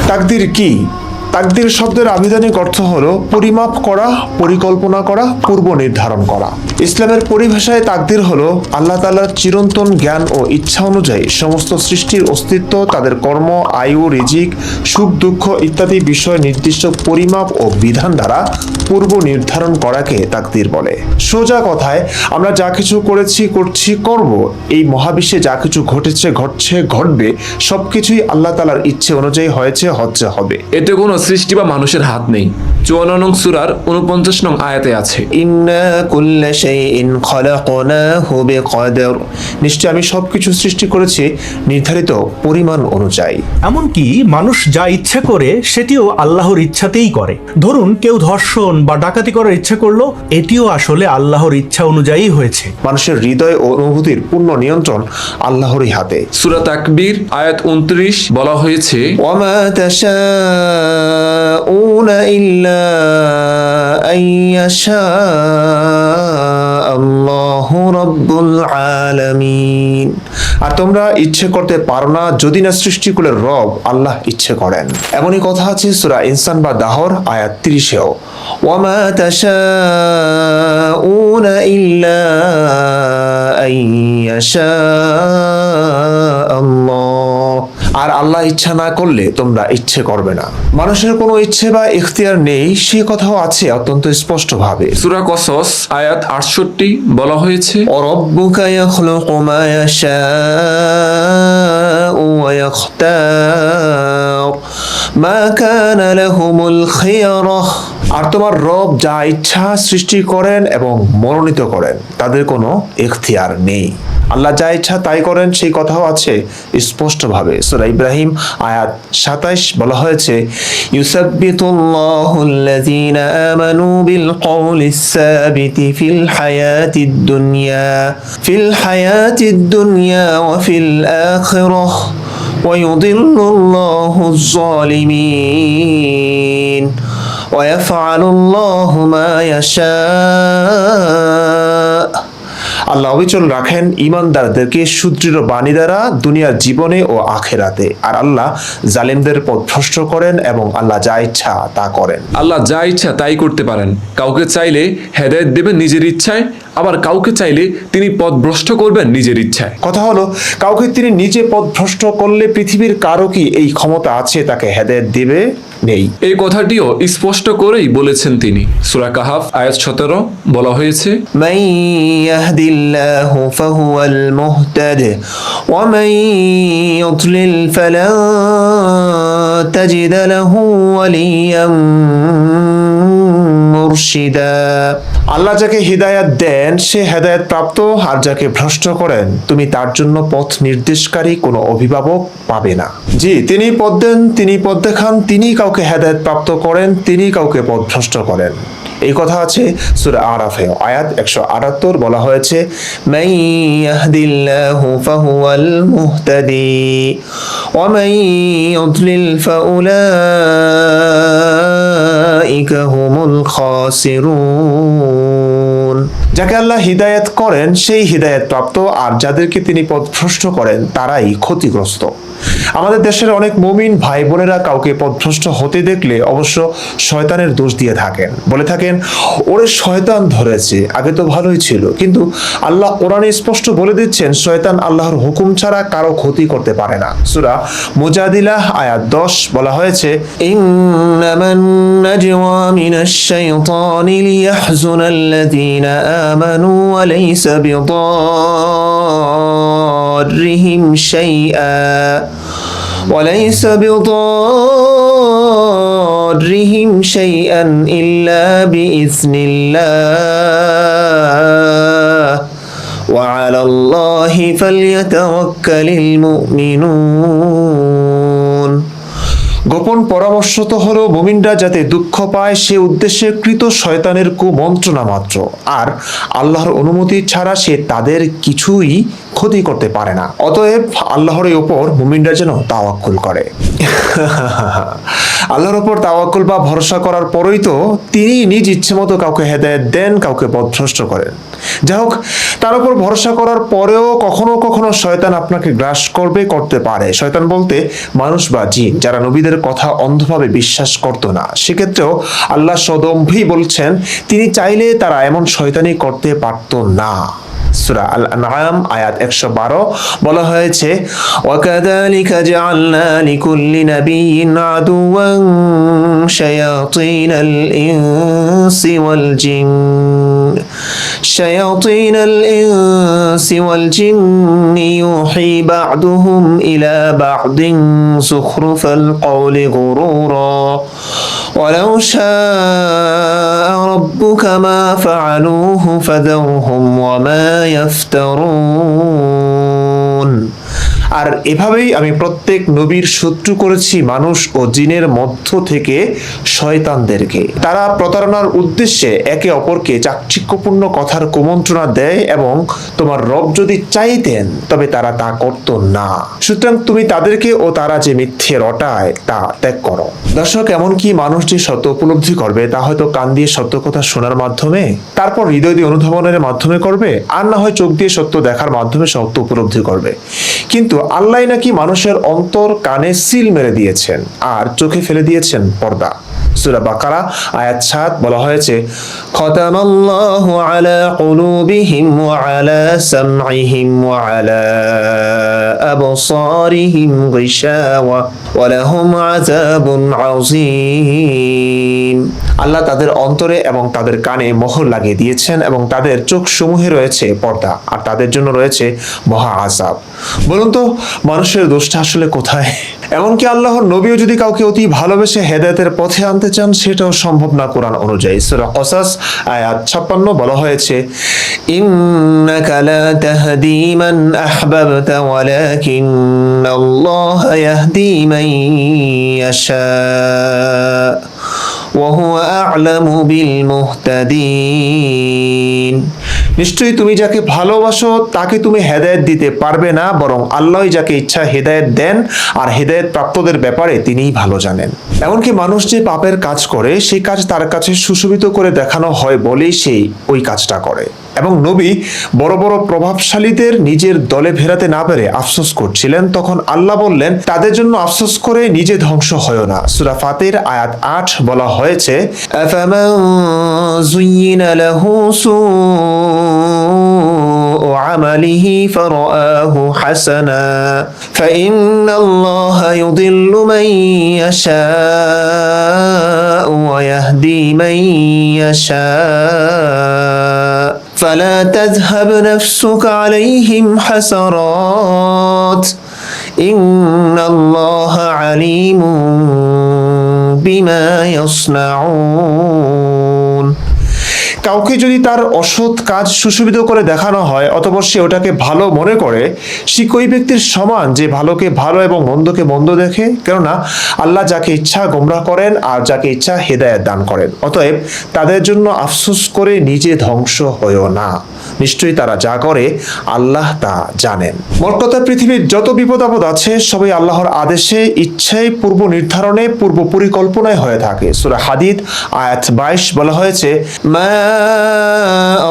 তাকদির কি? তাকদির শব্দের আবিধানিক অর্থ হলো পরিমাপ করা, পরিকল্পনা করা, পূর্ব নির্ধারণ করা। ইসলামের পরিভাষায় তাকদির হলো আল্লাহ তাআলার চিরন্তন জ্ঞান ও ইচ্ছা অনুযায়ী সমস্ত সৃষ্টির অস্তিত্ব, তাদের কর্ম, আয়ু, রিজিক, সুখ দুঃখ ইত্যাদি বিষয় নির্দিষ্ট পরিমাপ ও বিধান দ্বারা পূর্ব নির্ধারণ করাকে তাকদির বলে। সোজা কথায় আমরা যা কিছু করেছি, করছি, করব, এই মহাবিশ্বে যা কিছু ঘটেছে, ঘটছে, ঘটবে, সবকিছুই আল্লাহ তাআলার ইচ্ছে অনুযায়ী হয়েছে, হচ্ছে, হবে। এতে কোনো সৃষ্টি বা মানুষের হাত নেই। 54 নং সূরার 49 নং আয়াতে আছে, ইন্না কুল্লা শাইইন খালাকনাহু বিকদর। নিশ্চয় আমি সবকিছু সৃষ্টি করেছি নির্ধারিত পরিমাণ অনুযায়ী। এমনকি মানুষ যা ইচ্ছে করে সেটিও আল্লাহর ইচ্ছাতেই করে। ধরুন কেউ ধর্ষণ বা ডাকাতি করার ইচ্ছা করলো, এটিও আসলে আল্লাহর ইচ্ছা অনুযায়ী হয়েছে। মানুষের হৃদয় ও অনুভূতির পূর্ণ নিয়ন্ত্রণ আল্লাহরই হাতে। সূরা তাকবীর আয়াত 29 বলা হয়েছে, ওয়ামা তাশাউনা ইল্লা আইয়াশা আল্লাহু রাব্বুল আলামিন। আর তোমরা ইচ্ছে করতে পারো না যদি না সৃষ্টিকুলের রব আল্লাহ ইচ্ছে করেন। এমনই কথা আছে সূরা ইনসান বা দাহর আয়াত 30-এও। ওয়ামা তাশাউনা ইল্লা আইয়াশা আল্লাহ। আর আল্লাহ ইচ্ছা না করলে তোমরা ইচ্ছে করবে না। মানুষের কোনো ইচ্ছে বা ইখতিয়ার নেই, সে কথাও আছে অত্যন্ত স্পষ্টভাবে। সূরা কসস আয়াত 68 বলা হয়েছে, ওয়ারাব্বুকা ইয়াখলুকু মা ইয়াশাউ ওয়া ইখতার মা কানা লাহুমুল খিয়রাহ। আর তোমার রব যা ইচ্ছা সৃষ্টি করেন এবং মনোনীত করেন, তাদের কোনো ইখতিয়ার নেই। আল্লাহ যা ইচ্ছা তাই করেন, সেই কথাও আছে স্পষ্টভাবে। সূরা ইব্রাহিম আয়াত 27 বলা হয়েছে, ইউসাব্বিতুল্লাহুল্লাযীনা আমানু বিল কওলিস সাবিতি ফিল হায়াতিদ দুনিয়া ওয়া ফিল আখিরাহ ওয়া ইউদিল্লুল্লাহুয যালিমিন ওয়া ইয়াফআলুল্লাহু মা ইয়াশা। আল্লাহ অবিচল রাখেন ঈমানদারদেরকে সুদৃঢ় বাণী দ্বারা দুনিয়ার জীবনে ও আখেরাতে। আর আল্লাহ জালিমদের পথ ভ্রষ্ট করেন এবং আল্লাহ যা ইচ্ছা তা করেন। আল্লাহ যা ইচ্ছা তাই করতে পারেন। কাউকে চাইলে হেদায়েত দেবেন নিজের ইচ্ছায়, আবার কাউকে চাইলে তিনি পথ ভ্রষ্ট করবেন নিজের ইচ্ছায়। কথা হলো, কাউকে তিনি নিজে পথ ভ্রষ্ট করলে পৃথিবীর কারো কি এই ক্ষমতা আছে তাকে হেদায়েত দিবে? নেই। এই কথাটিও স্পষ্ট করেই বলেছেন তিনি। সূরা কাহাফ আয়াত 17 বলা হয়েছে, মান ইয়াহদিল্লাহু ফাহুয়াল মুহতাদ ওয়া মান ইউদ্লিল ফালান তাজিদ লাহু ওয়ালিয়াম মুরশিদা। আল্লাহ যাকে হিদায়াত দেন সে হেদায়েত প্রাপ্ত, আর যাকে ভ্রষ্ট করেন তুমি তার জন্য পথ নির্দেশকারী কোনো অভিভাবক পাবে না। জি, তিনি পথ দেন, তিনি পথ দেখান, তিনি কাউকে হেদায়েত প্রাপ্ত করেন, তিনি কাউকে পথ ভ্রষ্ট করেন। এই কথা আছে সূরা আরাফে আয়াত 178 বলা হয়েছে, মান ইয়াহদিল্লাহু ফাহুয়াল মুহতাদি ওয়া মান ইউদ্লিল ফাউলাইকা হুমুল খাসিরুন। যাকে আল্লাহ হিদায়াত করেন সেই হিদায়াত প্রাপ্ত, আর যাদেরকে তিনি পথভ্রষ্ট করেন তারাই ক্ষতিগ্রস্ত। আমাদের দেশের অনেক মুমিন ভাই বোনেরা কাউকে পথভ্রষ্ট হতে দেখলে অবশ্য শয়তানের দোষ দিয়ে থাকেন, বলে থাকেন ওরে শয়তান ধরেছে, আগে তো ভালোই ছিল। কিন্তু আল্লাহ কোরআনে স্পষ্ট বলে দিচ্ছেন শয়তান আল্লাহর হুকুম ছাড়া কারো ক্ষতি করতে পারে না। সূরা মুজাদিলাহ আয়াত 10 বলা হয়েছে, ইন্নামান নাজওয়া মিনাশ শাইতানি লিয়াহজুনাল্লাযীনা আমানু ওয়া লাইসা বিদাররিহিম শাইআ وليس بضارهم شيئا إلا بإذن الله وعلى الله فليتوكل المؤمنون। গোপন পরামর্শ তো হলো মুমিনরা যাতে দুঃখ পায় সে উদ্দেশ্যে কৃত শয়তানের কুমন্ত্রণা মাত্র, আর আল্লাহর অনুমতি ছাড়া সে তাদের কিছুই ক্ষতি করতে পারে না। অতএব আল্লাহর উপর মুমিনরা যেন তাওয়াক্কুল করে। আল্লাহর উপর তাওয়াক্কুল বা ভরসা করার পরেই তো তিনি নিজ ইচ্ছে মতো কাউকে হেদায়েত দেন, কাউকে পথভ্রষ্ট করেন। যাই হোক, তার উপর ভরসা করার পরেও কখনো কখনো শয়তান আপনাকে গ্রাস করতে পারে। শয়তান বলতে মানুষ বা জিন যারা নবীদের কথা অন্ধভাবে বিশ্বাস করত না, সেক্ষেত্রেও আল্লাহ সদম্ভেই বলছেন তিনি চাইলে তারা এমন শয়তানি করতে পারত না। সূরা আল-আনআম আয়াত 112 বলা হয়েছে, ওয়াকাযালিকা জাআলনা লিকুল্লি নাবিয়্যিন আদুওয়ান শায়াতিনাল ইনসি ওয়াল জিন ইউহি বা'দুহুম ইলা বা'দিন যুখরুফাল কওলি গুরুরা ওয়ালাউ শাআ রাব্বুকা মা ফা'আলুহু ফাযারহুম ওয়া মা ইয়াফতারুন। আর এভাবেই আমি প্রত্যেক নবীর শত্রু করেছি মানুষ ও জিনের মধ্য থেকে শয়তানদেরকে। তারা প্রতারণার উদ্দেশ্যে একে অপরকে চাকচিক্যপূর্ণ কথার কুমন্ত্রণা দেয় এবং তোমার রব যদি চাইতেন তবে তারা তা করত না। সুতরাং তুমি তাদেরকে ও তারা যে মিথ্যে রটায় তা ত্যাগ করো। দর্শক, এমনকি মানুষ যে সত্য উপলব্ধি করবে তা হয়তো কান দিয়ে সত্য কথা শোনার মাধ্যমে, তারপর হৃদয় দিয়ে অনুধাবনের মাধ্যমে করবে, আর না হয় চোখ দিয়ে সত্য দেখার মাধ্যমে সত্য উপলব্ধি করবে। কিন্তু আল্লাহ নাকি মানুষের অন্তর কানে সিল মেরে দিয়েছেন আর চোখে ফেলে দিয়েছেন পর্দা। সূরা বাকারা আয়াত 7 বলা হয়েছে, খাতামাল্লাহু আলা কুলুবিহিম ওয়া আলা সামঈহিম ওয়া আলা আবসারিহিম গিশাওয়া ওয়া লাহুম আযাবুন আযীম। আল্লাহ তাদের অন্তরে এবং তাদের কানে মোহর লাগিয়ে দিয়েছেন এবং তাদের চোখ সমূহে রয়েছে পর্দা আর তাদের জন্য রয়েছে মহা আযাব। বলুন তো, মানুষের দোষটা আসলে কোথায়? এমনকি আল্লাহর নবীও যদি কাউকে অতি ভালোবেসে হেদায়েতের পথে আনতে চান, সেটাও সম্ভব না কোরআন অনুযায়ী। সূরা কসাস আয়াত 56 বলা হয়েছে, ইন্নাকা লা তাহদি মান আহবাবতা ওয়ালাকিন্নাল্লাহা ইয়াহদি মান ইয়াশা ওয়া হুয়া আ'লামু বিল মুহতাদিন। নিশ্চয়ই তুমি যাকে ভালোবাসো তাকে তুমি হেদায়েত দিতে পারবে না, বরং আল্লাহই যাকে ইচ্ছা হেদায়েত দেন আর হেদায়েত প্রাপ্তদের ব্যাপারে তিনিই ভালো জানেন। এমনকি মানুষ যে পাপের কাজ করে সেই কাজ তার কাছে সুশোভিত করে দেখানো হয় বলেই সেই ওই কাজটা করে। এবং নবী বড় বড় প্রভাবশালীদের নিজের দলে ভেরাতে না পেরে আফসোস করছিলেন, তখন আল্লাহ বললেন তাদের জন্য আফসোস করে নিজে ধ্বংস হয় না। সূরা ফাতির আয়াত 8 বলা হয়েছে, আফামান যুয়িনা লাহু সুউ আমালিহি ফারাআহু হাসানা ফাইন্নাল্লাহা ইউদিল্লু মান ইয়াশাউ ওয়া ইয়াহদি মান ইয়াশাউ فلا تذهب نفسك عليهم حسرات إن الله عليم بما يصنعون। কাউকে যদি তার অসৎ কাজ সুশোভিত করে দেখানো হয় অতঃপর সে ওটাকে ভালো মনে করে, সে ওই ব্যক্তির সমান যে ভালোকে ভালো এবং মন্দকে মন্দ দেখে। কেননা আল্লাহ যাকে ইচ্ছা গোমরাহ করেন আর যাকে ইচ্ছা হেদায়েত দান করেন। অতএব তাদের জন্য আফসোস করে নিজে ধ্বংস হয়ো না, নিশ্চয়ই তারা যা করে আল্লাহ তা জানেন। মোট কথা, পৃথিবীর যত বিপদ আপদ আছে সবই আল্লাহর আদেশে, ইচ্ছায়, পূর্ব নির্ধারণে, পূর্ব পরিকল্পনায় হয়ে থাকে। সূরা হাদিদ আয়াত 22 বলা হয়েছে, মা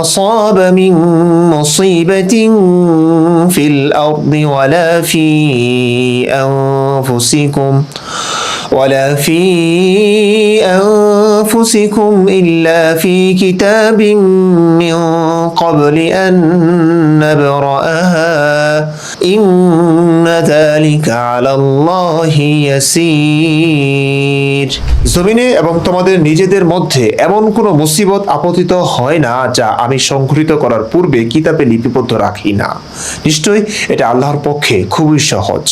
আসাবা মিন মুসিবাতিন ফিল আরদি ওয়ালা ফি আনফুসিকুম ولا في أنفسكم إلا في كتاب من قبل أن نبرأها إن ذلك على الله يسير। জমিনে এবং তোমাদের নিজেদের মধ্যে এমন কোনো মুসিবত আপতিত হয় না যা আমি সংঘটিত করার পূর্বে কিতাবে লিপিবদ্ধ রাখি না। নিশ্চয়ই এটা আল্লাহর পক্ষে খুবই সহজ।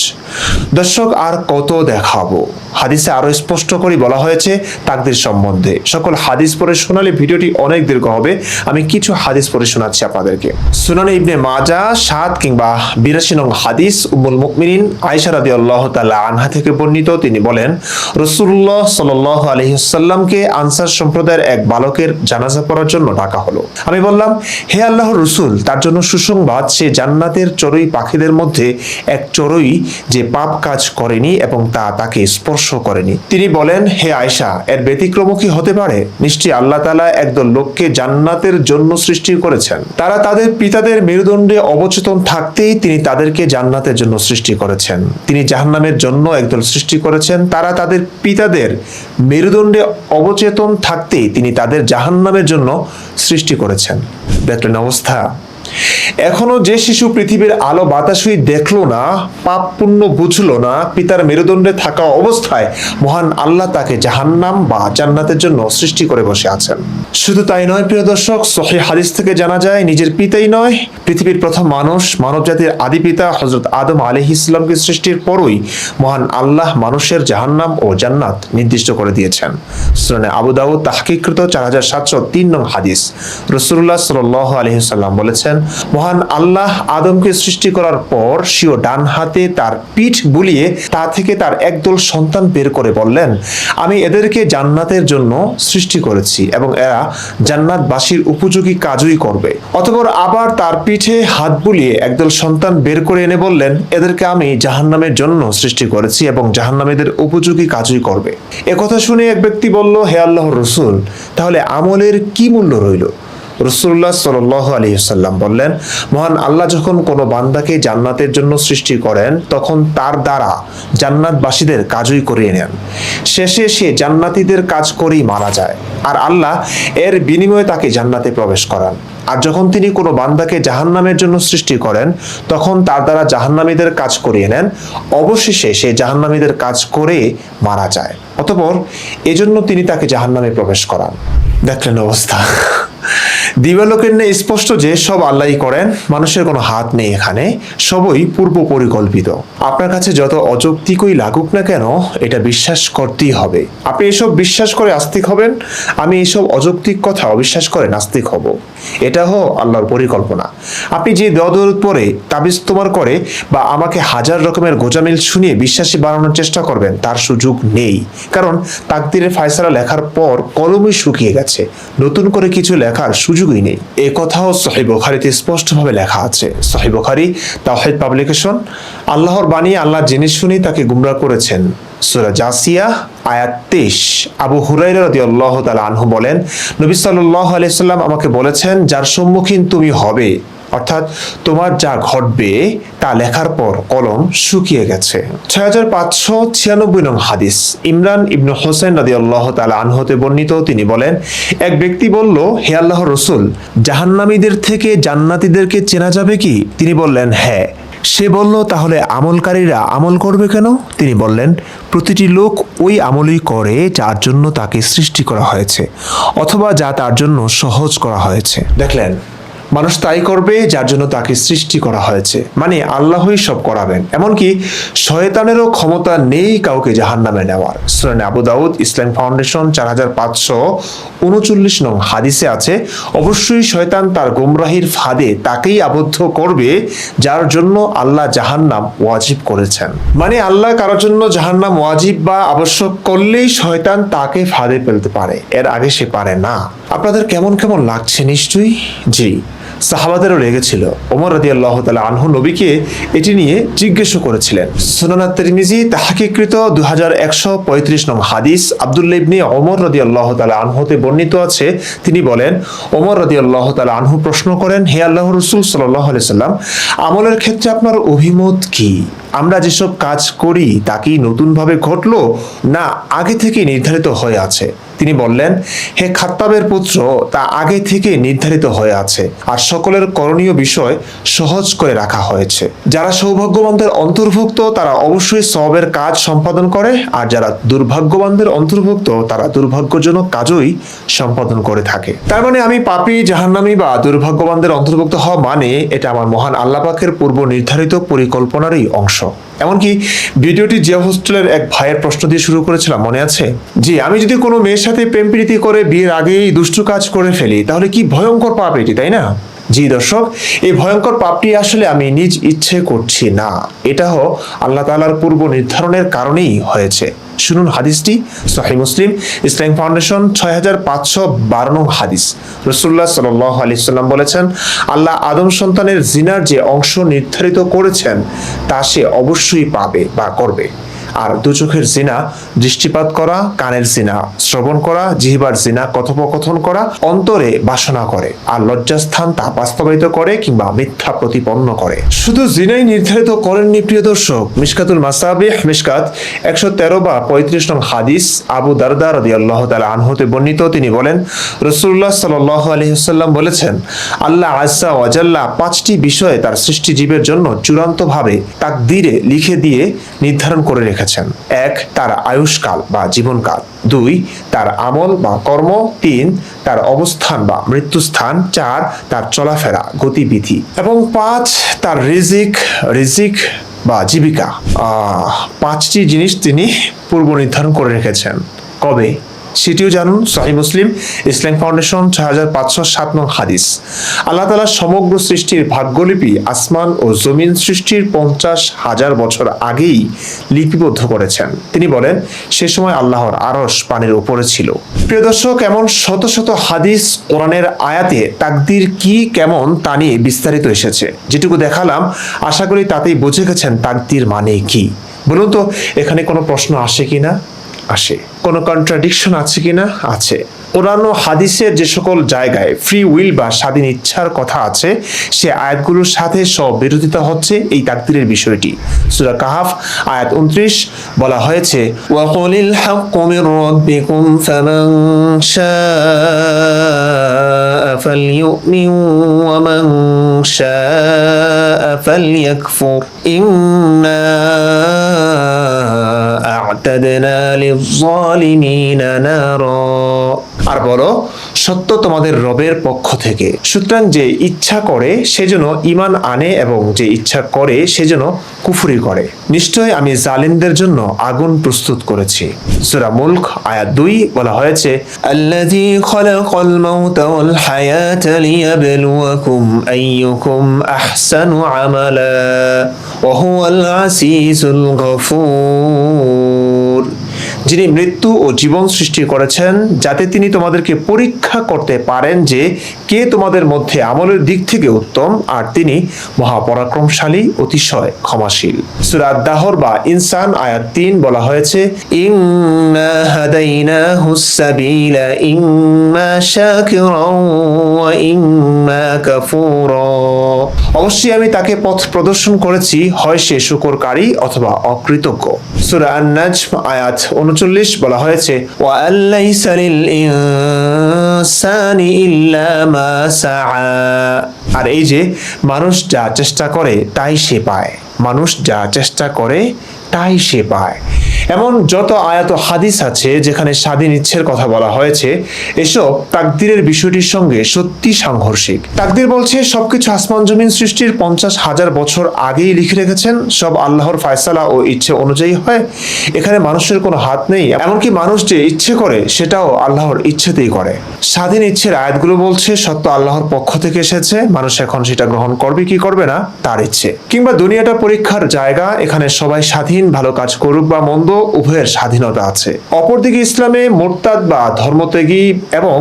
দর্শক, আর কত দেখাবো? হাদিসে আরো স্পষ্ট করে বলা হয়েছে তাকদীর সম্বন্ধে। সকল হাদিস পড়ে শোনালে ভিডিওটি অনেক দীর্ঘ হবে, আমি কিছু হাদিস পড়ে শোনাচ্ছি আপনাদেরকে। সুনানে ইবনে মাজাহ 7 কিংবা 82 নং হাদিস, উম্মুল মুমিনিন আয়েশা রাদিয়াল্লাহু তাআলা আনহা থেকে বর্ণিত। তিনি বলেন, রাসূলুল্লাহ রাসূলুল্লাহ সাল্লাল্লাহু আলাইহি ওয়াসাল্লামকে আনসার সম্প্রদায়ের এক বালকের জানাজা পড়ার জন্য ডাকা হলো। আমি বললাম, হে আল্লাহর রাসূল, তার জন্য সুসংবাদ, সে জান্নাতের চড়ুই পাখিদের মধ্যে এক চড়ুই যে পাপ কাজ করেনি এবং তা তাকে স্পর্শ করেনি। তিনি বলেন, হে আয়েশা, এর ব্যতিক্রম কি হতে পারে? নিশ্চয়ই আল্লাহ তাআলা একদল লোককে জান্নাতের জন্য সৃষ্টি করেছেন। তারা তাদের পিতাদের মেরুদণ্ডে অবচেতন থাকতেই তিনি তাদেরকে জান্নাতের জন্য সৃষ্টি করেছেন। তিনি জাহান্নামের জন্য একদল সৃষ্টি করেছেন, তারা তাদের পিতাদের মেরুদণ্ডে অবচেতন থাকতেই তিনি তাদের জাহান্নামের জন্য সৃষ্টি করেছেন। দেখলেন অবস্থা? এখনো যে শিশু পৃথিবীর আলো বাতাসই দেখলো না, পাপ পুণ্য বুঝলো না, পিতার মেরুদণ্ডে থাকা অবস্থায় মহান আল্লাহ তাকে জাহান্নাম বা জান্নাতের জন্য সৃষ্টি করে বসে আছেন। শুধু তাই নয় প্রিয় দর্শক, সহিহ হাদিস থেকে জানা যায় নিজের পিতাই নয়, পৃথিবীর প্রথম মানুষ, মানবজাতির আদি পিতা হযরত আদম আলাইহিস সালামকে সৃষ্টির পরই মহান আল্লাহ মানুষের জাহান্নাম ও জান্নাত নির্দিষ্ট করে দিয়েছেন। সুনানে আবু দাউদ তাহকিককৃত 4703 নং হাদিস। রাসূলুল্লাহ সাল্লাল্লাহু আলাইহি ওয়াসাল্লাম বলেছেন, মহান আল্লাহ আদমকে সৃষ্টি করার পর স্বীয় ডান হাতে তার পিঠ বুলিয়ে তা থেকে তার একদল সন্তান বের করে বললেন, আমি এদেরকে জান্নাতের জন্য সৃষ্টি করেছি এবং এরা জান্নাতবাসীর উপযোগী কাজই করবে। অতঃপর আবার তার পিঠে হাত বুলিয়ে একদল সন্তান বের করে এনে বললেন, এদেরকে আমি জাহান্নামের জন্য সৃষ্টি করেছি এবং জাহান্নামীদের উপযোগী কাজই করবে। একথা শুনে এক ব্যক্তি বলল, হে আল্লাহর রাসূল, তাহলে আমলের কি মূল্য রইল? রাসূলুল্লাহ সাল্লাল্লাহু আলাইহি ওয়াসাল্লাম বললেন, মহান আল্লাহ যখন কোনো বান্দাকে জান্নাতের জন্য সৃষ্টি করেন তখন তার দ্বারা জান্নাতবাসীদের কাজই করিয়ে নেন। শেষে সে জান্নাতীদের কাজ করেই মারা যায় আর আল্লাহ এর বিনিময়ে তাকে জান্নাতে প্রবেশ করান। আর যখন তিনি কোনো বান্দাকে জাহান্নামের জন্য সৃষ্টি করেন তখন তার দ্বারা জাহান্নামীদের কাজ করিয়ে নেন, অবশেষে সে জাহান্নামীদের কাজ করে মারা যায়। অতঃপর এজন্য তিনি তাকে জাহান্নামে প্রবেশ করান। দেখলেন অবস্থা? দিবালোকের ন্যায় স্পষ্ট যে সব আল্লাহই করেন, মানুষের কোনো হাত নেই এখানে, সবই পূর্ব পরিকল্পিত। আপনার কাছে যত অযৌক্তিকই লাগুক না কেন, এটা বিশ্বাস করতেই হবে। আপনি এসব বিশ্বাস করে আস্তিক হবেন, আমি এইসব অযৌক্তিক কথা অবিশ্বাস করে নাস্তিক হব। এটা আল্লাহর পরিকল্পনা। আপনি যে দরদ পরে তাবিজ তোমার করে বা আমাকে হাজার রকমের গোজামিল শুনিয়ে বিশ্বাসী বানানোর চেষ্টা করবেন, তার সুযোগ নেই। কারণ তাকদীরের ফায়সালা লেখার পর কলমই শুকিয়ে গেছে, নতুন করে কিছু লেখার সুযোগই নেই। এ কথাও সহিহ বুখারীতে স্পষ্টভাবে লেখা আছে। সহিহ বুখারী তাওহীদ পাবলিকেশন। আল্লাহর বাণী আল্লাহ জেনে শুনেই তাকে গুমরাহ করেছেন। সূরা জাসিয়া আয়াত 23। আবু হুরায়রা রাদিয়াল্লাহু তাআলা আনহু বলেন, নবী সাল্লাল্লাহু আলাইহি সাল্লাম আমাকে বলেছেন, যার সম্মুখীন তুমি হবে, অর্থাৎ তোমার যা ঘটবে তা লেখার পর কলম শুকিয়ে গেছে। 6596 নং হাদিস। ইমরান ইবনে হোসেন রাদিয়াল্লাহু তাআলা আনহু হতে বর্ণিত, তিনি বলেন, এক ব্যক্তি বলল, হে আল্লাহর রাসূল, জাহান্নামীদের থেকে জান্নাতীদেরকে চেনা যাবে কি? তিনি বললেন, হ্যাঁ। সে বলল, তাহলে আমলকারীরা আমল করবে কেন? তিনি বললেন, প্রতিটি লোক ওই আমলই করে যার জন্য তাকে সৃষ্টি করা হয়েছে অথবা যা তার জন্য সহজ করা হয়েছে। দেখলেন, মানুষ তাই করবে যার জন্য তাকে সৃষ্টি করা হয়েছে, মানে আল্লাহই সব করাবেন। এমনকি শয়তানেরও ক্ষমতা নেই কাউকে জাহান্নামে নেওয়ার। সুনানে আবু দাউদ ইসলাম ফাউন্ডেশন 4539 নং হাদিসে আছে, অবশ্যই শয়তান তার গোমরাহির ফাঁদে তাকেই আবদ্ধ করবে যার জন্য আল্লাহ জাহান্নাম ওয়াজিব করেছেন। মানে আল্লাহ কারোর জন্য জাহান্নাম ওয়াজিব বা আবশ্যক করলেই শয়তান তাকে ফাঁদে ফেলতে পারে, এর আগে সে পারে না। আপনাদের কেমন কেমন লাগছে নিশ্চয়ই? জি, সাহাবাদেরও লেগেছিল। ওমর রাদিয়াল্লাহু তাআলা আনহু নবীকে এটি নিয়ে জিজ্ঞাসা করেছিলেন। সুনান আত-তিরমিজি তাহকিককৃত 2135 নং হাদিস। আব্দুল্লাহ ইবনে ওমর রাদিয়াল্লাহু তাআলা আনহুতে বর্ণিত আছে, তিনি বলেন, ওমর রাদিয়াল্লাহু তাআলা আনহু প্রশ্ন করেন, হে আল্লাহর রাসূল সাল্লাল্লাহু আলাইহি সাল্লাম, আমলের ক্ষেত্রে আপনার অভিমত কি? আমরা যেসব কাজ করি তা কি নতুনভাবে ঘটলো না আগে থেকে নির্ধারিত হয়ে আছে? তিনি বললেন, হে খাত্তাবের পুত্র, তা আগে থেকে নির্ধারিত হয়ে আছে আর সকলের করণীয় বিষয় সহজ করে রাখা হয়েছে। যারা সৌভাগ্যবানদের অন্তর্ভুক্ত তারা অবশ্যই সওয়াবের কাজ সম্পাদন করে, আর যারা দুর্ভাগ্যবানদের অন্তর্ভুক্ত তারা দুর্ভাগ্যজনক কাজই সম্পাদন করে থাকে। তার মানে আমি পাপী, জাহান্নামী বা দুর্ভাগ্যবানদের অন্তর্ভুক্ত হওয়া মানে এটা আমার মহান আল্লাহ পাকের পূর্ব নির্ধারিত পরিকল্পনারই অংশ। এমনকি ভিডিওটি জিয়া হোস্টেলের এক ভাইয়ের প্রশ্ন দিয়ে শুরু করেছিলাম, মনে আছে? জি, আমি যদি কোনো মেয়ের সাথে প্রেম প্রীতি করে বিয়ের আগেই দুষ্টু কাজ করে ফেলি তাহলে কি ভয়ঙ্কর পাপ এটি, তাই না? জি দর্শক, এই ভয়ঙ্কর পাপটি আসলে আমি নিজ ইচ্ছে করছি না, এটাও আল্লাহ তাআলার পূর্ব নির্ধারণের কারণেই হয়েছে। শুনুন হাদিসটি, সহিহ মুসলিম, ইসলামিক ফাউন্ডেশন 6512 নং হাদিস। রাসূলুল্লাহ সাল্লাল্লাহু আলাইহি ওয়াসাল্লাম বলেছেন, আল্লাহ আদম সন্তানের জিনার যে অংশ নির্ধারিত করেছেন তা সে অবশ্যই পাবে বা করবে। আর দু চোখের জিনা দৃষ্টিপাত করা, কানের জিনা শ্রবণ করা, জিহ্বার জিনা কথোপকথন করা, অন্তরে বাসনা করে, আর লজ্জাস্থান তা বাস্তবায়িত করে কিংবা মিথ্যা প্রতিপন্ন করে। শুধু জিনাই নির্ধারিত করেননি প্রিয় দর্শক, মিশকাতুল মাসাবিহ মিশকাত 113 বা 35 নং হাদিস, আবু দারদা রাদিয়াল্লাহু তাআলা আনহু হতে বর্ণিত, তিনি বলেন, রাসূলুল্লাহ সাল্লাল্লাহু আলাইহি ওয়াসাল্লাম বলেছেন, আল্লাহ আযজা ওয়া জাল্লা 5টি বিষয়ে তার সৃষ্টি জীবের জন্য চূড়ান্তভাবে তাকদীরে লিখে দিয়ে নির্ধারণ করে রেখেছেন। 1. তার আয়ুষ্কাল বা জীবনকাল। 2. তার আমল বা কর্ম। 3. তার অবস্থান বা মৃত্যুস্থান। 4. তার চলাফেরা গতিবিধি। এবং 5. তার রিজিক বা জীবিকা। 5টি জিনিস তিনি পূর্ব নির্ধারণ করে রেখেছেন। কবে সেটিও জানুন। সহিহ মুসলিম, ইসলামিক ফাউন্ডেশন 6507 নং হাদিস। আল্লাহ তাআলা সমগ্র সৃষ্টির ভাগ্যলিপি আসমান ও জমিন সৃষ্টির 50,000 বছর আগেই লিপিবদ্ধ করেছেন। তিনি বলেন, সে সময় আল্লাহর আরশ পানির উপরে ছিল। প্রিয় দর্শক, এমন শত শত হাদিস কোরআনের আয়াতে তাকদীর কি কেমন তা নিয়ে বিস্তারিত এসেছে। যেটুকু দেখালাম আশা করি তাতেই বুঝে গেছেন তাকদীর মানে কি। বলুন তো, এখানে কোনো প্রশ্ন আসে কিনা? আসে। কোনো কন্ট্রাডিকশন আছে কিনা? আছে। কোরআন ও হাদিসের যে সকল জায়গায় ফ্রি উইল বা স্বাধীন ইচ্ছার কথা আছে, সে আয়াতগুলোর সাথে সব বিরোধিতা হচ্ছে এই তাকদীরের বিষয়টি। সূরা কাহাফ আয়াত 29 বলা হয়েছে, ওয়াকুলিল হাক্কু মির রাব্বিকুম ফামান শাআ ফালইউমিন ওয়া মান শাআ ফালইয়াকফুর ইন্না আ'তাদনা লিয-যালিমিনা নারা। আর বলো, সত্য তোমাদের রবের পক্ষ থেকে। সুতরাং যে ইচ্ছা করে সে যেন ঈমান আনে এবং যে ইচ্ছা করে সে যেন কুফরি করে। নিশ্চয় আমি জালিমদের জন্য আগুন প্রস্তুত করেছি। সূরা মুলক আয়াত 2 বলা হয়েছে, আল্লাযী খালাকাল মাউতা ওয়াল হায়াতা লিয়াবলুয়াকুম আইয়ুকুম আহসানু আমালা ওয়া হুয়াল আসিসুল গফুর। যিনি মৃত্যু ও জীবন সৃষ্টি করেছেন যাতে তিনি তোমাদেরকে পরীক্ষা করতে পারেন যে কে তোমাদের মধ্যে আমলের দিক থেকে উত্তম, আর তিনি মহাপরাক্রমশালী, অতিশয় ক্ষমাশীল। সূরা আদ-দাহর বা ইনসান আয়াত 3 বলা হয়েছে, ইন্না হাদাইনাহুস সাবিলা ইম্মা শাকিরান ওয়া ইম্মা কাফুরা। অবশ্যই আমি তাকে পথ প্রদর্শন করেছি, হয় সে শুকরকারী অথবা অকৃতজ্ঞ। সূরা আন-নাজম আয়াত 39 বলা হয়েছে, ওয়া আল্লাইসা লিল ইনসানি ইল্লা মা সাআ। আর এই যে মানুষ যা চেষ্টা করে তাই সে পায়। মানুষ যা চেষ্টা করে তাই সে পায়। এমন যত আয়াত ও হাদিস আছে যেখানে স্বাধীন ইচ্ছের কথা বলা হয়েছে, এসব তাকদীরের বিষয়টির সঙ্গে সত্যি সাংঘর্ষিক। তাকদীর বলছে সবকিছু আসমান জমিন সৃষ্টির 50,000 বছর আগেই লিখে রেখেছেন, সব আল্লাহর ফয়সালা ও ইচ্ছে অনুযায়ী হয়। এখানে মানুষের কোনো হাত নেই, এমনকি মানুষ যে ইচ্ছে করে সেটাও আল্লাহর ইচ্ছেতেই করে। স্বাধীন ইচ্ছের আয়াতগুলো বলছে সত্য আল্লাহর পক্ষ থেকে এসেছে, মানুষ এখন সেটা গ্রহণ করবে কি করবে না তার ইচ্ছে। কিংবা দুনিয়াটা পরীক্ষার জায়গা, এখানে সবাই স্বাধীন, ভালো কাজ করুক বা মন্দ উভয়ের স্বাধীনতা আছে। অপরদিকে ইসলামে মোরতাদ বা ধর্মত্যাগী এবং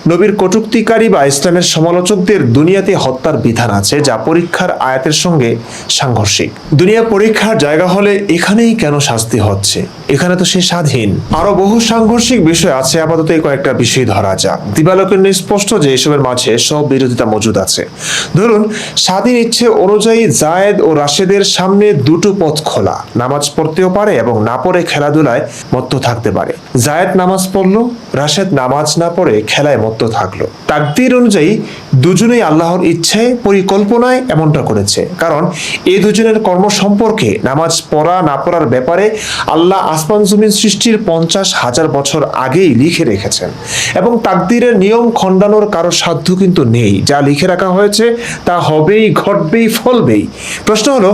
নবীর কটূক্তিকারী বা ইসলামের সমালোচকদের দুনিয়াতে হত্যার বিধান আছে, যা পরীক্ষার আয়াতের সঙ্গে সাংঘর্ষিক। দুনিয়া পরীক্ষার জায়গা হলে এখানেই কেন শাস্তি হচ্ছে? এখানে তো সে স্বাধীন। আরো বহু সাংঘর্ষিক বিষয় আছে, আপাতত এই কয়েকটা বিষয় ধরা যাক। দিবালোকের স্পষ্ট যে এসবের মাঝে সব বিরোধিতা মজুদ আছে। ধরুন, স্বাধীন ইচ্ছে অনুযায়ী জায়েদ ও রাশেদের সামনে দুটো পথ খোলা, নামাজ পড়তেও পারে এবং না পড়ে খেলাধুলায় মত্ত থাকতে পারে। জায়েদ নামাজ পড়লো, রাশেদ নামাজ না পড়ে খেলায় মত্ত থাকলো। তাকদীর অনুযায়ী দুজনেই আল্লাহর ইচ্ছায় পরিকল্পনায় এমনটা করেছে, কারণ এই দুজনের কর্ম সম্পর্কে নামাজ পড়া না পড়ার ব্যাপারে আল্লাহ আসমান জমিন সৃষ্টির 50,000 বছর আগেই লিখে রেখেছেন এবং তাকদীরের নিয়ম খণ্ডানোর কারো সাধ্য কিন্তু নেই। যা লিখে রাখা হয়েছে তা হবেই, ঘটবেই, ফলবেই। প্রশ্ন হলো,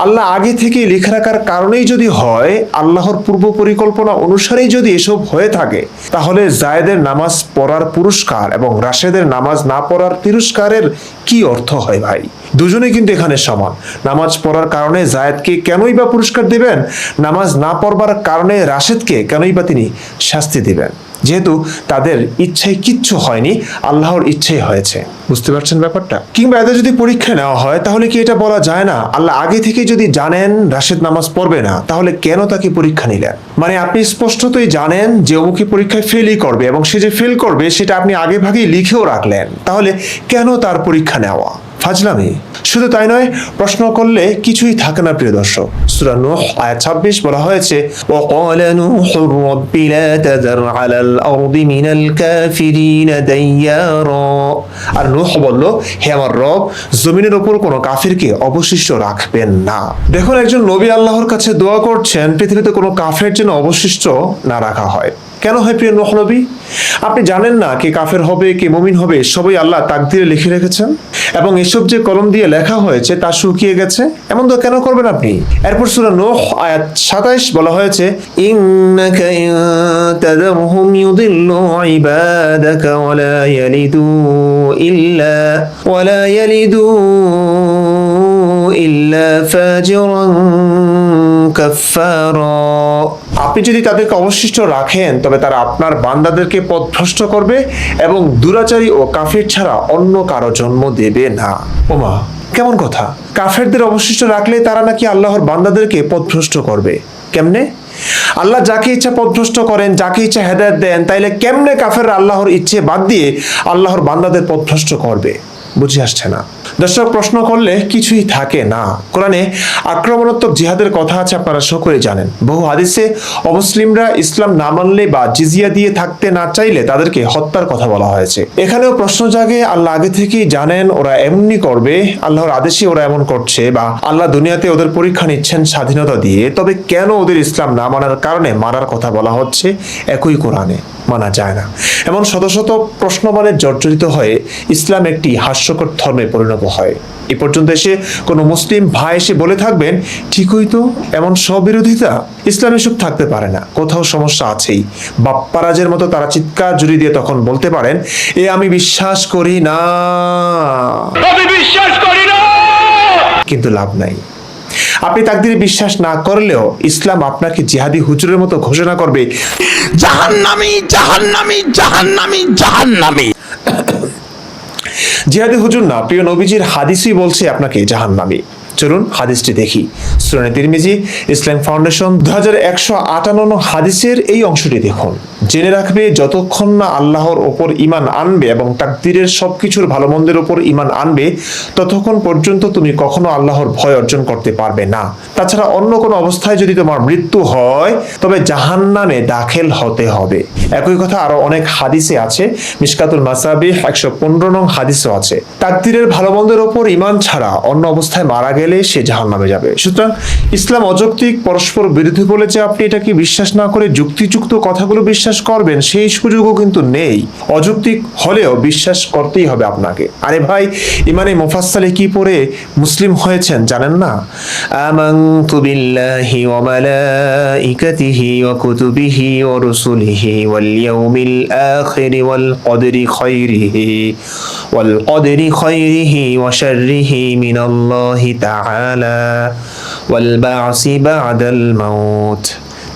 আল্লাহ আগে থেকে লিখে রাখার কারণেই যদি হয়, আল্লাহর পূর্ব পরিকল্পনা অনুসারেই যদি এসব হয়ে থাকে, তাহলে জায়েদের নামাজ পড়ার পুরস্কার এবং রাশেদের নামাজ না পড়ার তিরস্কারের কি অর্থ হয় ভাই? দুজনেই কিন্তু এখানে সমান। নামাজ পড়ার কারণে জায়েদকে কেনই বা পুরস্কার দিবেন, নামাজ না পড়বার কারণে রাশেদকে কেনই বা তিনি শাস্তি দিবেন? যেহেতু তাদের ইচ্ছায় কিচ্ছু হয়নি, আল্লাহর ইচ্ছাই হয়েছে। বুঝতে পারছেন ব্যাপারটা? কিংবা এদের যদি পরীক্ষা নেওয়া হয়, তাহলে কি এটা বলা যায় না আল্লাহ আগে থেকে যদি জানেন রাশেদ নামাজ পড়বে না, তাহলে কেন তাকে পরীক্ষা নিলেন? মানে আপনি স্পষ্টতই জানেন যে অমুকি পরীক্ষায় ফেলই করবে এবং সে যে ফেল করবে সেটা আপনি আগে ভাগেই লিখেও রাখলেন, তাহলে কেন তার পরীক্ষা নেওয়া? ফাজলামি। শুধু তাই নয়, প্রশ্ন করলে কিছুই থাকে না প্রিয় দর্শক। সূরা নূহ আয়াত 26 বলা হয়েছে, ওয়াকালা নূহুর রাব্বি লা তাযার আলাল আরদি মিনাল কাফিরিনা দাইয়ারা। আর নূহ বলল, হে আমার রব, জমিনের উপর কোনো কাফিরকে অবশিষ্ট রাখবেন না। দেখুন, একজন নবী আল্লাহর কাছে দোয়া করছেন পৃথিবীতে কোনো কাফের যেন অবশিষ্ট না রাখা হয়। কেন হয় প্রিয় নূহ নবী? আপনি জানেন না কে কাফের হবে কে মুমিন হবে, সবই আল্লাহ তাকদীরে লিখে রেখেছেন এবং এসব যে কলম দিয়ে লেখা হয়েছে তা শুকিয়ে গেছে। এমন তো কেন করবেন আপনি? এরপর সূরা নূহ আয়াত 27 বলা হয়েছে, ইন্নাকা ইন তাযরহুম ইউদিল্লু ইবাদাকা ওয়ালা ইয়ালিদু ইল্লা ফাজিরান কাফফারা। আপনি যদি তাদেরকে অবশিষ্ট রাখেন, তবে তারা আপনার বান্দাদেরকে পথভ্রষ্ট করবে এবং দুরাচারী ও কাফির ছাড়া অন্য কারো জন্ম দেবে না। ওমা, কেমন কথা! কাফেরদের অবশিষ্ট রাখলে তারা নাকি আল্লাহর বান্দাদেরকে পথভ্রষ্ট করবে? কেমনে? আল্লাহ যাকে ইচ্ছা পথভ্রষ্ট করেন, যাকে ইচ্ছা হেদায়েত দেন, তাইলে কেমনে কাফেররা আল্লাহর ইচ্ছে বাদ দিয়ে আল্লাহর বান্দাদের পথভ্রষ্ট করবে? বুঝে আসছে না। দর্শক, প্রশ্ন করলে কিছুই থাকে না। কোরআনে আক্রমণাত্মক জিহাদের কথা আছে, আপনারা সকলে জানেন। বহু হাদিসে অমুসলিমরা ইসলাম না মানলে বা জিজিয়া দিয়ে থাকতে না চাইলে তাদেরকে হত্যার কথা বলা হয়েছে। এখানেও প্রশ্ন জাগে, আল্লাহ আগে থেকেই জানেন ওরা এমনি করবে, আল্লাহর আদেশে ওরা এমন করছে, বা আল্লাহ দুনিয়াতে ওদের পরীক্ষা নিচ্ছেন স্বাধীনতা দিয়ে, তবে কেন ওদের ইসলাম না মানার কারণে মারার কথা বলা হচ্ছে একই কোরআনে? মানা যায় না। এমন শত শত প্রশ্নবাণে জর্জরিত হয়ে ইসলাম একটি হাস্যকর ধর্মে পরিণত হয়। এ পর্যন্ত এসে কোনো মুসলিম ভাই এসে বলে থাকবেন, ঠিকই তো, এমন স্ববিরোধিতা? ইসলাম এসব থাকতে পারে না, কোথাও সমস্যা আছেই। বাপ্পারাজের মতো তারা চিৎকার জুড়ে দিয়ে তখন বলতে পারেন, এ আমি বিশ্বাস করি না, কিন্তু লাভ নাই। আপনি তাকদীরে বিশ্বাস না করলেও ইসলাম আপনাকে জিহাদি হুজুরের মতো ঘোষণা করবে, জাহান্নামী, জাহান্নামী, জাহান্নামী, জাহান্নামী। জিহাদি হুজুর না, প্রিয় নবীজির হাদিসই বলছে আপনাকে জাহান্নামী। চলুন হাদিসটি দেখি। সুনানে তিরমিজি ইসলাম ফাউন্ডেশন 2158 হাদিসের এই অংশটি দেখুন। জেনে রাখবে, যতক্ষণ না আল্লাহর ওপর ঈমান আনবে এবং তাকদীরের সবকিছুর ভালো মন্দের ওপর ঈমান আনবে, ততক্ষণ পর্যন্ত তুমি কখনো আল্লাহর ভয় অর্জন করতে পারবে না। তাছাড়া অন্য কোনো অবস্থায় যদি তোমার মৃত্যু হয়, তবে জাহান্নামে দাখিল হতে হবে। একই কথা আরো অনেক হাদিসে আছে। মিশকাতুল মাসাবিহ 115 নং হাদিসও আছে। তাকদীরের ভালো মন্দের ওপর ঈমান ছাড়া অন্য অবস্থায় মারা গেলে সে জাহান্নামে যাবে। সুতরাং ইসলাম অযৌক্তিক, পরস্পর বিরোধী বলে যে আপনি এটাকে বিশ্বাস না করে যুক্তিযুক্ত কথাগুলো বিশ্বাস করবেন, সেই সুযোগও কিন্তু নেই। অযৌক্তিক হলেও বিশ্বাস করতেই হবে আপনাকে। আরে ভাই, ইমানে মুফাসসালে কি পড়ে মুসলিম হয়েছেন জানেন না? আমানতু বিল্লাহি ওয়া মালাইকাতিহি ওয়া কুতুবিহি ওয়া রুসুলিহি ওয়াল ইয়াউমিল আখির ওয়াল কদরি খায়রিহি ওয়া শাররিহি মিনাল্লাহি তাআলা ওয়াল বা'সি বা'দাল মাউত।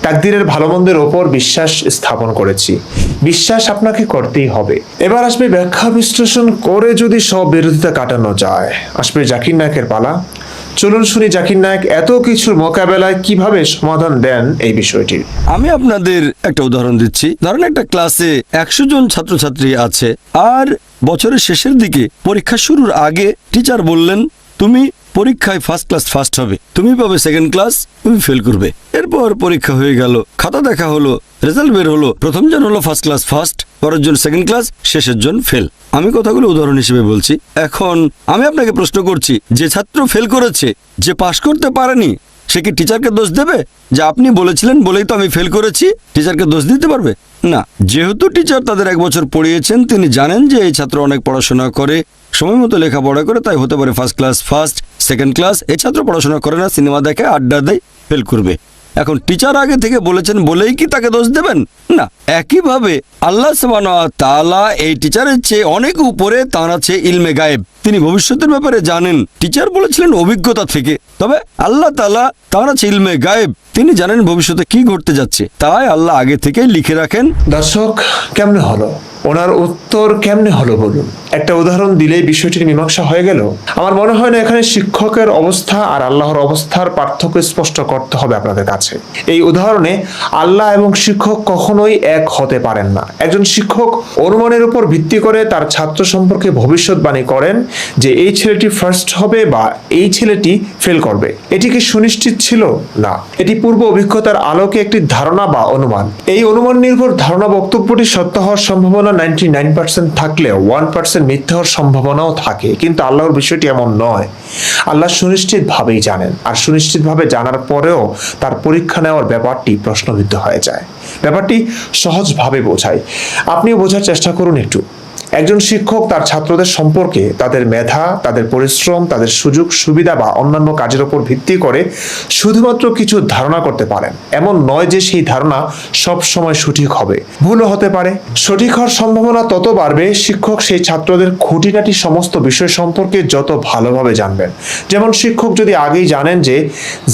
তাকদীরের ভালো মন্দের ওপর বিশ্বাস স্থাপন করেছি। বিশ্বাস আপনাকে করতেই হবে। এবার আসবে ব্যাখ্যা বিশ্লেষণ করে যদি সব বিরোধিতা কাটানো যায়। আসবে জাকির নায়কের পালা। চলুন শুনি জাকির নায়ক এত কিছুর মোকাবেলায় কিভাবে সমাধান দেন এই বিষয়টির। আমি আপনাদের একটা উদাহরণ দিচ্ছি। ধরেন একটা ক্লাসে 100 জন ছাত্রছাত্রী আছে, আর বছরের শেষের দিকে পরীক্ষা শুরুর আগে টিচার বললেন, তুমি পরীক্ষায় ফার্স্ট ক্লাস ফার্স্ট হবে, তুমি পাবে সেকেন্ড ক্লাস, তুমি ফেল করবে। এরপর পরীক্ষা হয়ে গেল, খাতা দেখা হলো, রেজাল্ট বের হলো, প্রথম জন হলো ফার্স্ট ক্লাস ফার্স্ট, পরের জন সেকেন্ড ক্লাস, শেষের জন ফেল। আমি কথাগুলো উদাহরণ হিসেবে বলছি। এখন আমি আপনাকে প্রশ্ন করছি, যে ছাত্র ফেল করেছে, যে পাশ করতে পারেনি, সে কি টিচারকে দোষ দেবে যে আপনি বলেছিলেন বলেই তো আমি ফেল করেছি? টিচারকে দোষ দিতে পারবে না। যেহেতু টিচার তাদের 1 বছর পড়িয়েছেন, তিনি জানেন যে এই ছাত্র অনেক পড়াশোনা করে, সময় মতো লেখাপড়া করে, তাই হতে পারে first class first, second class. এই ছাত্র পড়াশোনা করে না, সিনেমা দেখে, আড্ডা দেয়, ফেল করবে। এখন টিচার আগে থেকে বলেছেন বলেই কি তাকে দোষ দেবেন? না। একইভাবে আল্লাহ সুবহানাহু ওয়া তাআলা এই টিচারের চেয়ে অনেক উপরে, তাঁর আছে ইলমে গায়েব, তিনি ভবিষ্যতের ব্যাপারে জানেন। টিচার বলেছিলেন অভিজ্ঞতা থেকে, তবে আল্লাহ তাআলা তাঁর আছে ইলমে গায়েব, তিনি জানেন ভবিষ্যতে কি ঘটতে যাচ্ছে, তাই আল্লাহ আগে থেকেই লিখে রাখেন। দর্শক, কেমনে হলো? ওনার উত্তর কেমনে হলো বলুন? একটা উদাহরণ দিলেই বিষয়টির মীমাংসা হয়ে গেল? আমার মনে হয় না এখানে শিক্ষকের অবস্থা আর আল্লাহর অবস্থার পার্থক্য স্পষ্ট করতে হবে আপনাদের কাছে। এই উদাহরণে আল্লাহ এবং শিক্ষক কখনোই এক হতে পারেন না। একজন শিক্ষক অনুমানের উপর ভিত্তি করে তার ছাত্র সম্পর্কে ভবিষ্যৎবাণী করেন যে এই ছেলেটি ফার্স্ট হবে বা এই ছেলেটি ফেল করবে। এটি কি সুনিশ্চিত ছিল? না, এটি পূর্ব অভিজ্ঞতার আলোকে একটি ধারণা বা অনুমান। এই অনুমান নির্ভর ধারণা বক্তব্যটি সত্য হওয়ার সম্ভাবনা 99% থাকলেও 1% মিথ্যা হওয়ার সম্ভাবনাও থাকে। কিন্তু আল্লাহর বিষয়টি এমন নয়। আল্লাহ সুনিশ্চিত ভাবেই জানেন, আর সুনিশ্চিত ভাবে জানার পরেও তার পরীক্ষা নেওয়ার ব্যাপারটি প্রশ্নবিদ্ধ হয়ে যায়। ব্যাপারটি সহজভাবে বোঝায়, আপনিও বোঝার চেষ্টা করুন একটু। একজন শিক্ষক তার ছাত্রদের সম্পর্কে তাদের মেধা, তাদের পরিশ্রম, তাদের সুযোগ সুবিধা বা অন্যান্য কাজের উপর ভিত্তি করে শুধুমাত্র কিছু ধারণা করতে পারেন। এমন নয় যে সেই ধারণা সব সময় সঠিক হবে, ভুলও হতে পারে। সঠিক হওয়ার সম্ভাবনা তত বাড়বে শিক্ষক সেই ছাত্রদের খুঁটিনাটি সমস্ত বিষয় সম্পর্কে যত ভালোভাবে জানবেন। যেমন শিক্ষক যদি আগেই জানেন যে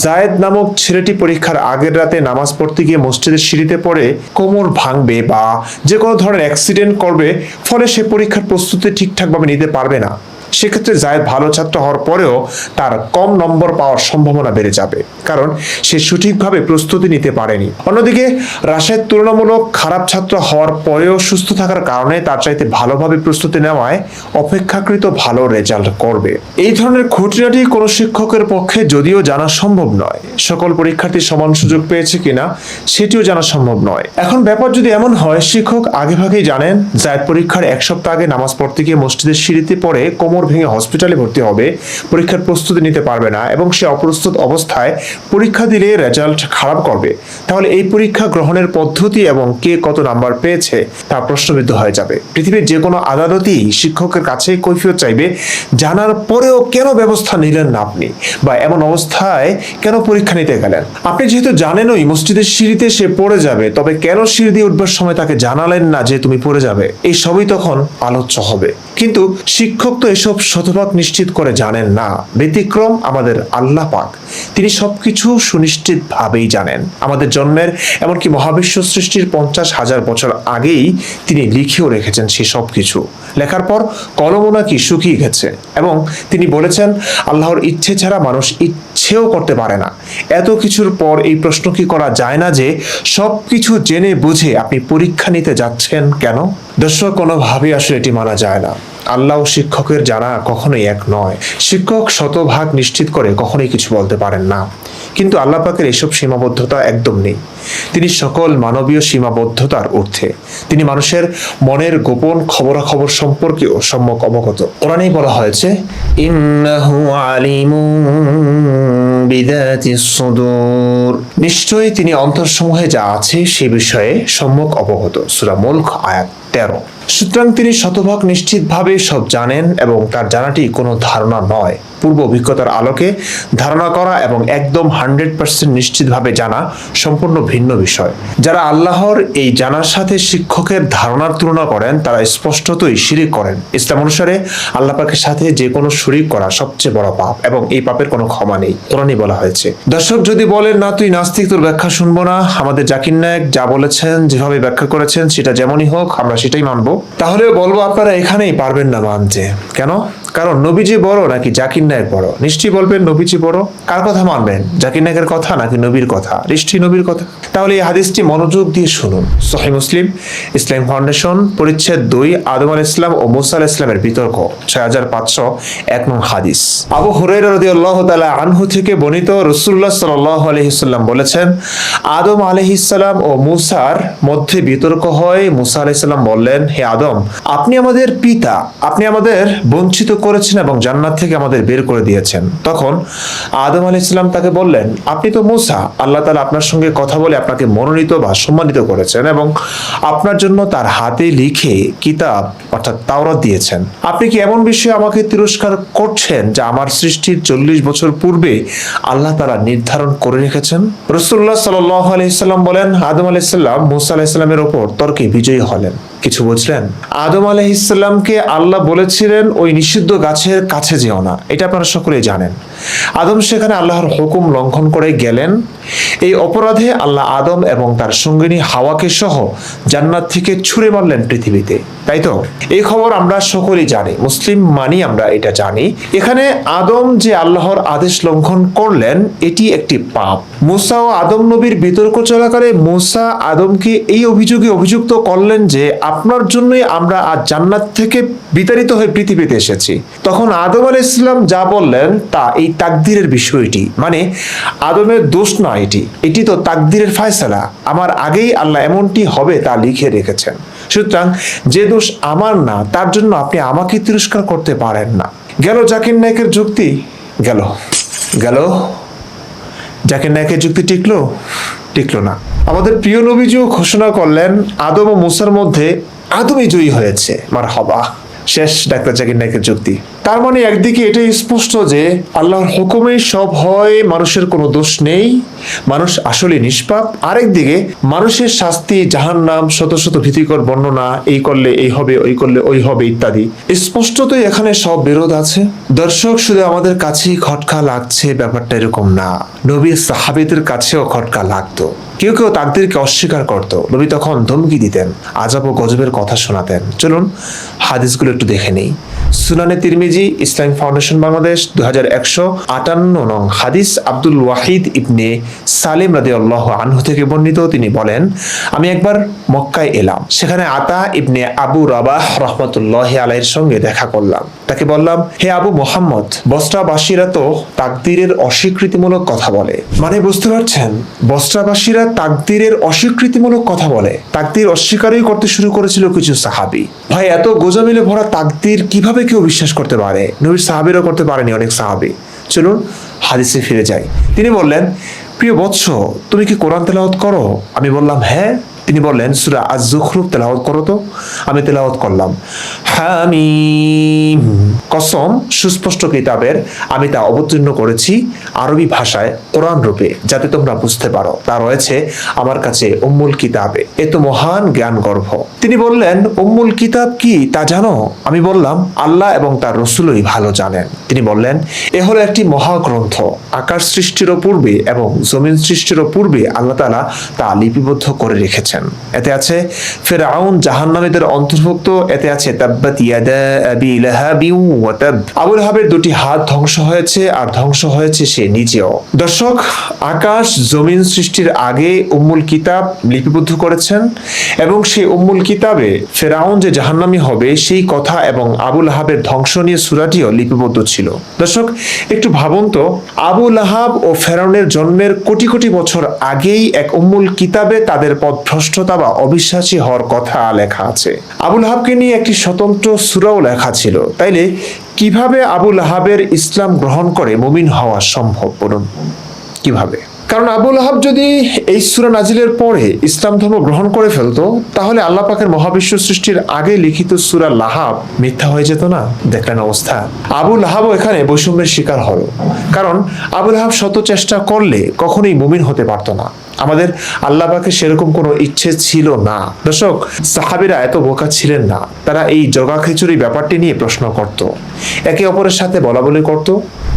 জায়েদ নামক ছেলেটি পরীক্ষার আগের রাতে নামাজ পড়তে গিয়ে মসজিদের সিঁড়িতে পড়ে কোমর ভাঙবে বা যে কোনো ধরনের অ্যাক্সিডেন্ট করবে, ফলে সে পরীক্ষার প্রস্তুতি ঠিকঠাকভাবে নিতে পারবে না, সেক্ষেত্রে জায়েদ ভালো ছাত্র হওয়ার পরেও তার কম নম্বর পাওয়ার সম্ভাবনা বেড়ে যাবে, কারণ সে সঠিকভাবে প্রস্তুতি নিতে পারেনি। অন্যদিকে রাশেদ তুলনামূলক খারাপ ছাত্র হওয়ার পরেও সুস্থ থাকার কারণে তার চাইতে ভালোভাবে প্রস্তুতি নেওয়ায় অপেক্ষাকৃত ভালো রেজাল্ট করবে। এই ধরনের খুঁটিনাটি কোনো শিক্ষকের পক্ষে যদিও জানা সম্ভব নয়, সকল পরীক্ষার্থী সমান সুযোগ পেয়েছে কিনা সেটিও জানা সম্ভব নয়। এখন ব্যাপার যদি এমন হয়, শিক্ষক আগেভাগেই জানেন জায়েদ পরীক্ষার 1 সপ্তাহ আগে নামাজ পড়তে গিয়ে মসজিদের সিঁড়িতে পড়ে কোমর ভেঙে হসপিটালে ভর্তি হবে, পরীক্ষার প্রস্তুতি নিতে পারবে না এবং সে অপ্রস্তুত অবস্থায় পরীক্ষা দিলে রেজাল্ট খারাপ করবে, তাহলে এই পরীক্ষা গ্রহণের পদ্ধতি এবং কে কত নাম্বার পেয়েছে তা প্রশ্নবিদ্ধ হয়ে যাবে। পৃথিবীর যে কোনো আদালতই শিক্ষকের কাছে কৈফিয়ত চাইবে, জানার পরেও কেন ব্যবস্থা নিলেন না আপনি, বা এমন অবস্থায় কেন পরীক্ষা নিতে গেলেন? আপনি যেহেতু জানেনই মসজিদের সিঁড়িতে সে পড়ে যাবে, তবে কেন সিঁড়ি দিয়ে উঠবার সময় তাকে জানালেন না যে তুমি পড়ে যাবে? এই সবই তখন আলোচ্য হবে। কিন্তু শিক্ষক তো এসব শতভাগ নিশ্চিত করে জানেন না। ব্যতিক্রম আমাদের আল্লাহ পাক, তিনি সবকিছু সুনিশ্চিত ভাবেই জানেন। আমাদের জন্মের এমনকি মহাবিশ্ব সৃষ্টির 50,000 বছর আগেই তিনি লিখেও রেখেছেন সে সব কিছু। লেখার পর কলমও নাকি শুকিয়ে গেছে, এবং তিনি বলেছেন আল্লাহর ইচ্ছে ছাড়া মানুষ ইচ্ছেও করতে পারে না। এত কিছুর পর এই প্রশ্ন কি করা যায় না যে সবকিছু জেনে বুঝে আপনি পরীক্ষা নিতে যাচ্ছেন কেন? দর্শক, কোনোভাবেই আসলে এটি মানা যায় না। আল্লাহ ও শিক্ষকের জানা কখনোই এক নয়। শিক্ষক শতভাগ নিশ্চিত করে কখনোই কিছু বলতে পারেন না, কিন্তু আল্লাহ পাকের এসব সীমাবদ্ধতা একদম নেই। তিনি সকল মানবীয় সীমাবদ্ধতার ঊর্ধ্বে। তিনি মানুষের মনের গোপন খবরাখবর সম্পর্কেও সম্যক অবগত। কোরআনেই বলা হয়েছে, ইন্নাহু আলিমুন বিযাতিস সুদূর, নিশ্চয়ই তিনি অন্তরসমূহে যা আছে সে বিষয়ে সম্যক অবগত। সূরা মুলক আয়াত 13। সুতরাং তিনি শতভাগ নিশ্চিতভাবে সব জানেন, এবং তার জানাটি কোনো ধারণা নয়। পূর্ব অভিজ্ঞতার আলোকে ধারণা করা এবং একদম 100% নিশ্চিতভাবে জানা সম্পূর্ণ ভিন্ন বিষয়। যারা আল্লাহর এই জানার সাথে শিক্ষকের ধারণার তুলনা করেন, তারা স্পষ্টতই শিরিক করেন। ইসলাম অনুসারে আল্লাহ পাকের সাথে যে কোনো শরীক করা সবচেয়ে বড় পাপ, এবং এই পাপের কোনো ক্ষমা নেই, কোরআনেই বলা হয়েছে। দর্শক, যদি বলেন না তুই নাস্তিক, তোর ব্যাখ্যা শুনবো না, আমাদের জাকির নায়েক যা বলেছেন, যেভাবে ব্যাখ্যা করেছেন সেটা যেমনই হোক আমরা সেটাই মানবো, তাহলেও বলবো আপনারা এখানেই পারবেন না মানতে। কেন? কারণ নবীজি বড় নাকি জাকির নায়েক বড়? নিশ্চয়ই বলবেন নবীজি বড়। কার কথা মানবেন, জাকির নায়েকের কথা নাকি নবীর কথা? নিশ্চয়ই নবীর কথা। তাহলে এই হাদিসটি মনোযোগ দিয়ে শুনুন। সহিহ মুসলিম, ইসলাম ফাউন্ডেশন, পরিচ্ছেদ 2, আদম আলাইহিস সালাম ও মূসা আলাইহিস সালামের বিতর্ক, 6501 নং হাদিস। আবু হুরায়রা রাদিয়াল্লাহু তাআলা আনহু থেকে বর্ণিত, রাসূলুল্লাহ সাল্লাল্লাহু আলাইহি ওয়াসাল্লাম বলেছেন, আদম আলাইহিস সালাম ও মূসার মধ্যে বিতর্ক হয়। মূসা আলাইহিস সালাম বললেন, হে আদম, আপনি আমাদের পিতা, আপনি আমাদের বঞ্চিত করেছেন এবং জান্নাত থেকে আমাদের বের করে দিয়েছেন। তখন আদম আলাইহিস সালাম তাকে বললেন, আপনি তো মূসা, আল্লাহ তাআলা আপনার সঙ্গে কথা বলে আপনাকে মনোনীত বা সম্মানিত করেছেন এবং আপনার জন্য তার হাতে লিখে কিতাব অর্থাৎ তাওরাত দিয়েছেন। আপনি কি এমন বিষয়ে আমাকে তিরস্কার করছেন যা আমার সৃষ্টির 40 বছর পূর্বে আল্লাহ তাআলা নির্ধারণ করে রেখেছেন? রাসূলুল্লাহ সাল্লাল্লাহু আলাইহি সাল্লাম বলেন, আদম আলাইহিস সালাম মূসা আলাইহিস সালামের উপর তর্কে বিজয়ী হলেন। কিছু বুঝলেন? আদম আলাইহিস সালামকে আল্লাহ বলেছিলেন ওই নিষিদ্ধ গাছের কাছে যেও না, এটা আপনারা সকলেই জানেন। আদম সেখানে আল্লাহর হুকুম লঙ্ঘন করে গেলেন। এই অপরাধে আল্লাহ আদম এবং তার সঙ্গিনী হাওয়াকে সহ জান্নাত থেকে ছুঁড়ে মারলেন পৃথিবীতে, তাই তো? এই খবর আমরা সকলেই জানি, মুসলিম মানি আমরা এটা জানি। এখানে আদম যে আল্লাহর আদেশ লঙ্ঘন করলেন এটি একটি পাপ। মূসা ও আদম নবীর বিতর্ক চলাকালে মূসা আদমকে এই অভিযোগে অভিযুক্ত করলেন যে আপনার জন্যই আমরা আজ জান্নাত থেকে বিতাড়িত হয়ে পৃথিবীতে এসেছি। তখন আদম আলাইহিস সালাম যা বললেন তা এই তাকদীরের বিষয়টি, মানে আদমের দোষ না, এটি তো তাকদীরের ফায়সালা। আমার আগেই আল্লাহ এমনটি হবে তা লিখে রেখেছেন। সুতরাং যে দোষ আমার না তার জন্য আপনি আমাকে তিরস্কার করতে পারেন না। গেল জাকির নায়কের যুক্তি, গেল জাকির নায়কের যুক্তি টিকলো না। আমাদের প্রিয় নবীজিও ঘোষণা করলেন আদম ও মূসার মধ্যে আদমই জয়ী হয়েছে। মারহাবা। শেষ ডাক্তার জাকির নায়কের যুক্তি। তার মানে একদিকে এটাই স্পষ্ট যে আল্লাহর হুকুমে সব হয়, মানুষের কোনো দোষ নেই, মানুষ আসলে নিষ্পাপ। আরেকদিকে মানুষের শাস্তি, জাহান্নাম, শত শত ভীতিকর বর্ণনা, এই করলে এই হবে, ওই করলে ওই হবে ইত্যাদি। স্পষ্টতই এখানে সব বিরোধ আছে। দর্শক, শুধু আমাদের কাছেই খটকা লাগছে ব্যাপারটা এরকম না, নবীর সাহাবীদের কাছেও খটকা লাগতো। কেউ কেউ তাকদীরকে অস্বীকার করত। নবী তখন ধমকি দিতেন, আযাব ও গজবের কথা শোনাতেন। চলুন হাদিসগুলো একটু দেখে নেই। সুনানে তিরমিজি, ইসলামিক ফাউন্ডেশন বাংলাদেশ, 2158 নং হাদিস, আব্দুল ওয়াহিদ ইবনে সালিম রাদিয়াল্লাহু আনহু থেকে বর্ণিত। তিনি বলেন, আমি একবার মক্কায় এলাম, সেখানে আতা ইবনে আবু রাবাহ রাহমাতুল্লাহি আলাইহির সঙ্গে দেখা করলাম। তাকে বললাম, হে আবু মুহাম্মদ, বসরাবাসীরা তো তাকদীরের অস্বীকৃতিমূলক কথা বলে। মানে বুঝতে পারছেন, বসরাবাসীরা তাকদীরের অস্বীকৃতিমূলক কথা বলে। তাকদীর অস্বীকারই করতে শুরু করেছিল কিছু সাহাবী। ভাই, এত গোজামিলে ভরা তাকদীর কিভাবে কেউ বিশ্বাস করতে পারে? নবীর সাহাবীরাও করতে পারেনি অনেক সাহাবী। চলুন হাদিসে ফিরে যাই। তিনি বললেন, প্রিয় বৎস, তুমি কি কোরআন তেলাওয়াত করো? আমি বললাম, হ্যাঁ। তিনি বললেন, সূরা আজ-জুখরুফ তেলাওয়াত করো তো। আমি তেলাওয়াত করলাম, হামিম, কসম সুস্পষ্ট কিতাবের আমি তা অবতীর্ণ করেছি আরবি ভাষায় কোরআন রূপে, যাতে তোমরা বুঝতে পারো। তা রয়েছে আমার কাছে উম্মুল কিতাবে, এ তো মহান জ্ঞান গর্ভ। তিনি বললেন, উম্মুল কিতাব কি তা জানো? আমি বললাম, আল্লাহ এবং তার রাসূলই ভালো জানেন। তিনি বললেন, এ হলো একটি মহাগ্রন্থ, আকাশ সৃষ্টিরও পূর্বে এবং জমিন সৃষ্টিরও পূর্বে আল্লাহ তাআলা তা লিপিবদ্ধ করে রেখেছেন। এতে আছে ফিরআউন জাহান্নামীদের অন্তর্ভুক্ত। এতে আছে তাব্বাত ইয়াদা আবি লাহাবি ওয়া তাব, আবু লাহাবের দুটি হাত ধ্বংস হয়েছে আর ধ্বংস হয়েছে সে নিজেও। দর্শক, আকাশ জমিন সৃষ্টির আগে উম্মুল কিতাব লিপিবদ্ধ করেছেন এবং সেই উম্মুল কিতাবে ফিরআউন যে জাহান্নামী হবে সেই কথা এবং আবু লাহাবের ধ্বংস নিয়ে সূরাটিও লিপিবদ্ধ ছিল। দর্শক, একটু ভাবুন তো, আবু লাহাব ও ফিরআউনের জন্মের কোটি কোটি বছর আগেই এক উম্মুল কিতাবে তাদের পথভ্রষ্টতা বা অবিশ্বাসী হওয়ার কথা লেখা আছে। আবু লাহাবকে নিয়ে একটি স্বতন্ত্র সূরাও লেখা ছিল। তাইলে কিভাবে আবু লাহাবের ইসলাম গ্রহণ করে মুমিন হওয়া সম্ভব? বলুন কিভাবে? কারণ আবু লাহাব যদি এই সূরা নাজিলের পরে ইসলাম ধর্ম গ্রহণ করে ফেলতো, তাহলে আল্লাহ পাকের মহাবিশ্ব সৃষ্টির আগে লিখিত সূরা লাহাব মিথ্যা হয়ে যেত না? দেখলেন অবস্থা। আবু লাহাবও এখানে বৈষম্যের শিকার হলো, কারণ আবু লাহাব শত চেষ্টা করলে কখনোই মুমিন হতে পারতো না। আমাদের আল্লাহ পাকের সেরকম কোনো ইচ্ছে ছিল না। দর্শক, সাহাবীরা এত বোকা ছিলেন না। তারা এই জগা খিচুড়ি ব্যাপারটি নিয়ে প্রশ্ন করত, একে অপরের সাথে বলাবলি করত।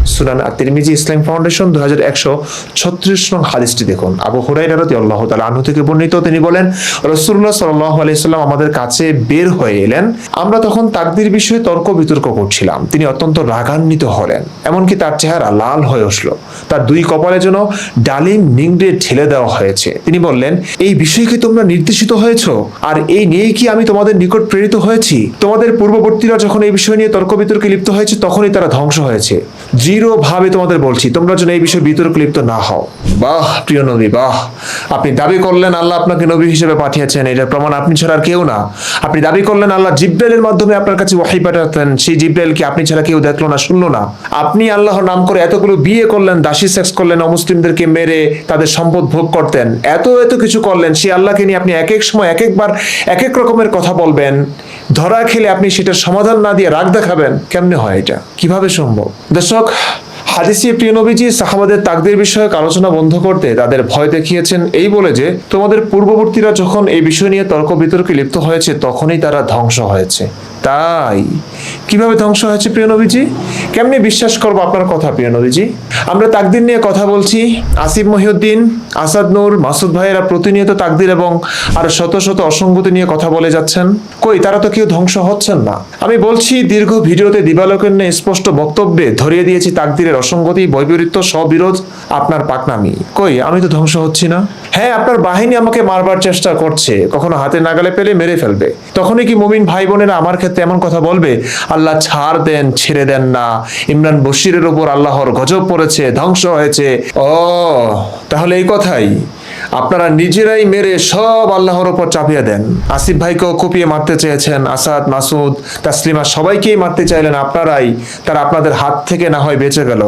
সুনান আত-তিরমিজি, ইসলাম ফাউন্ডেশন, 2136 নং হাদিসটি দেখুন। আবু হুরায়রা রাদিয়াল্লাহু তাআলা আনহু থেকে বর্ণিত। তিনি বলেন, রাসূলুল্লাহ সাল্লাল্লাহু আলাইহি সাল্লাম আমাদের কাছে বের হয়ে এলেন। আমরা তখন তাকদীর বিষয়ে তর্ক বিতর্ক করছিলাম। তিনি অত্যন্ত রাগান্বিত হলেন, এমনকি তার চেহারা লাল হয়ে উঠল। তার দুই কপালে যেন ডালিম নিংড়ে ঢেলে দেওয়া হয়েছে। তিনি বললেন, এই বিষয়ে কি তোমরা নির্দেশিত হয়েছো? আর এই নিয়েই কি আমি তোমাদের নিকট প্রেরিত হয়েছি? তোমাদের পূর্ববর্তীরা যখন এই বিষয় নিয়ে তর্ক বিতর্কে লিপ্ত হয়েছে তখনই তারা ধ্বংস হয়েছে। জি দৃঢ়ভাবে তোমাদের বলছি তোমরা যেন এই বিষয়ে বিতর্ক লিপ্ত না হও। বাহ প্রিয় নবী, বাহ! আপনি দাবি করলেন আল্লাহ আপনাকে নবী হিসেবে পাঠিয়েছেন, এটার প্রমাণ আপনি ছাড়া আর কেউ না। আপনি দাবি করলেন আল্লাহ জিব্রাইলের মাধ্যমে আপনার কাছে ওহী পাঠাতেন, সেই জিব্রাইলকে আপনি ছাড়া কেউ দেখলো না, শুনলো না। আপনি আল্লাহর নাম করে এতগুলো বিয়ে করলেন, দাসী সেক্স করলেন, অমুসলিমদেরকে মেরে তাদের সম্পদ ভোগ করতেন, এত কিছু করলেন। সেই আল্লাহকে নিয়ে আপনি এক এক সময় এক একবার এক এক রকমের কথা বলবেন, ধরা খেলে আপনি সেটার সমাধান না দিয়ে রাগ দেখাবেন। কেমনে হয় এটা? কিভাবে সম্ভব? দর্শক, হাদিসে প্রিয় নবীজি সাহাবাদের তাকদীর বিষয়ক আলোচনা বন্ধ করতে তাদের ভয় দেখিয়েছেন এই বলে যে তোমাদের পূর্ববর্তীরা যখন এই বিষয় নিয়ে তর্ক বিতর্কে লিপ্ত হয়েছে তখনই তারা ধ্বংস হয়েছে। তাই কিভাবে ধ্বংস হয়েছে প্রিয় নবীজি? কেমনে বিশ্বাস করবো আপনার কথা প্রিয় নবীজি? আমরা তাকদীর নিয়ে কথা বলছি, আসিফ মহিউদ্দিন, আসাদ নূর, মাসুদ ভাইয়েরা প্রতিনিয়ত তাকদীর এবং আর শত শত অসঙ্গতি নিয়ে কথা বলে যাচ্ছেন। কই, তারা তো কেউ ধ্বংস হচ্ছেন না। আমি বলছি, দীর্ঘ ভিডিওতে দিবালোকের নিয়ে স্পষ্ট বক্তব্যে ধরিয়ে দিয়েছি তাকদীরের অসঙ্গতি, বৈপরীত্য, স্ববিরোধ, আপনার পাকনামি। কই, আমি তো ধ্বংস হচ্ছি না। হ্যাঁ, আপনার বাহিনী আমাকে মারবার চেষ্টা করছে, কখনো হাতে নাগালে পেলে মেরে ফেলবে। তখনই কি মুমিন ভাই বোনেরা আমার ক্ষেত্রে এমন কথা বলবে, আল্লাহ ছাড় দেন, ছেড়ে দেন না, ইমরান বশিরের উপর আল্লাহর গজব পড়েছে, ধ্বংস হয়েছে? ও, তাহলে এই কথাই আপনারা নিজেরাই মেরে সব আল্লাহর উপর চাপিয়ে দেন। আসিফ ভাইকেও কুপিয়ে মারতে চেয়েছেন, আসাদ, মাসুদ, তাসলিমা সবাইকেই মারতে চাইলেন আপনারাই। তারা আপনাদের হাত থেকে না হয় বেঁচে গেল,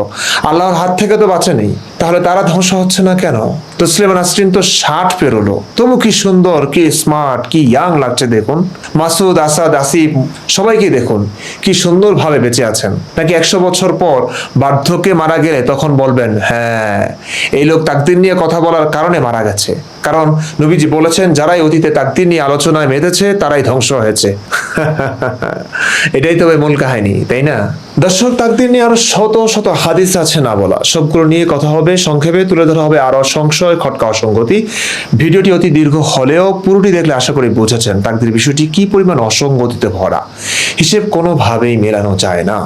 আল্লাহর হাত থেকে তো বাঁচেনি। তাহলে তারা ধ্বংস হচ্ছে না কেন? তসলিমা নাসরিন তো 60 পেরোলো, তবু কি সুন্দর, কি স্মার্ট, কি ইয়াং লাগছে দেখুন। মাসুদ, আসাদ, আসিফ সবাইকে দেখুন কি সুন্দর ভাবে বেঁচে আছেন। নাকি 100 বছর পর বার্ধক্যে মারা গেলে তখন বলবেন হ্যাঁ এই লোক তাকদীর নিয়ে কথা বলার কারণে মারা গেছে। কারণ নবীজি বলেছেন যারাই অতীতে তাকদীর নিয়ে আলোচনায় মেতেছে তারাই ধ্বংস হয়েছে। এটাই তবে মূল কাহিনী, তাই না? দর্শক, তাকদীর নিয়ে আরো শত শত হাদিস আছে না বলা, সবগুলো নিয়ে কথা হবে। সংক্ষেপে তুলে ধরা হবে আরো সংশয়, খটকা, অসঙ্গতি। ভিডিওটি অতি দীর্ঘ হলেও পুরোটি দেখলে আশা করি বুঝেছেন তাকদীর বিষয়টি কি পরিমাণ অসঙ্গতিতে ভরা, হিসেব কোনোভাবেই মেলানো যায় না।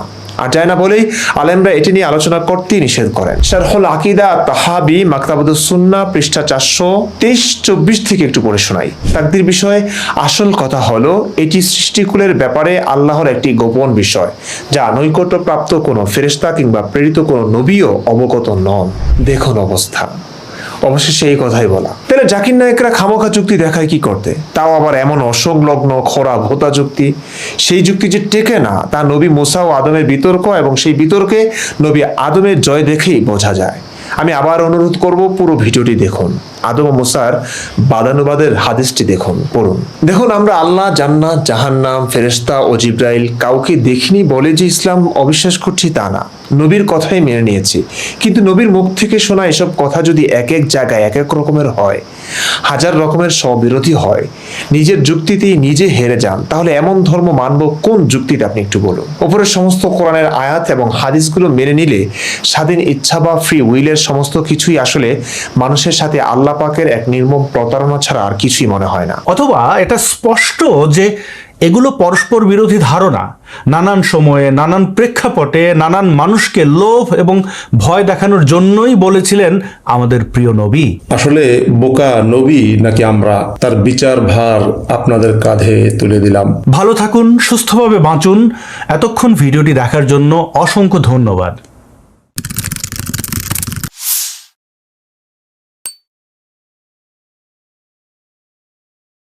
আর যায় না বলেই আলেমরা এটি নিয়ে আলোচনা করতেই নিষেধ করেন। শারহুল আকীদা তাহাবি, মাকতাবাতুস সুন্নাহ, পৃষ্ঠা 423-24 থেকে একটু পড়ে শোনাই। তাকদীর বিষয়ে আসল কথা হলো এটি সৃষ্টিকুলের ব্যাপারে আল্লাহর একটি গোপন বিষয়, যা নৈকট্যপ্রাপ্ত কোনো ফেরেশতা কিংবা প্রেরিত কোনো নবীও অবগত নন। দেখুন অবস্থা। অবশেষে এই কথাই বলা। তাহলে জাকির নায়েকরা খামোখা যুক্তি দেখায় কি করতে? তাও আবার এমন অসংলগ্ন, খোরা, ভোতা যুক্তি। সেই যুক্তি যে টেকে না তা নবী মুসা ও আদমের বিতর্ক এবং সেই বিতর্কে নবী আদমের জয় দেখেই বোঝা যায়। আমি আবার অনুরোধ করব, পুরো ভিডিওটি দেখুন। আদম ও মুসার বাদানুবাদের হাদিসটি দেখুন, পড়ুন। দেখুন, আমরা আল্লাহ, জান্নাত, জাহান্নাম, ফেরেশতা ও জিব্রাইল কাউকে দেখিনি বলে যে ইসলাম অবিশ্বাস করছি তা না, নবীর কথাই মেনে নিয়েছি। কিন্তু নবীর মুখ থেকে শোনা এসব কথা যদি এক এক জায়গায় এক এক রকমের হয়, হাজার রকমের স্ববিরোধী হয়, নিজের যুক্তিতেই নিজে হেরে যান, তাহলে এমন ধর্ম মানব কোন যুক্তিটা আপনি একটু বলুন। ওপরের সমস্ত কোরআনের আয়াত এবং হাদিসগুলো মেনে নিলে স্বাধীন ইচ্ছা বা ফ্রি উইলের সমস্ত কিছুই আসলে মানুষের সাথে আল্লাহ পাকের এক নির্মম প্রতারণা ছাড়া আর কিছুই মনে হয় না। অথবা এটা স্পষ্ট যে এগুলো পরস্পর বিরোধী ধারণা। নানান সময়ে, নানান প্রেক্ষাপটে, নানান মানুষকে লোভ এবং ভয় দেখানোর জন্যই বলেছিলেন আমাদের প্রিয় নবী। আসলে বোকা নবী নাকি আমরা, তার বিচার ভার আপনাদের কাঁধে তুলে দিলাম। ভালো থাকুন, সুস্থভাবে বাঁচুন। এতক্ষণ ভিডিওটি দেখার জন্য অসংখ্য ধন্যবাদ।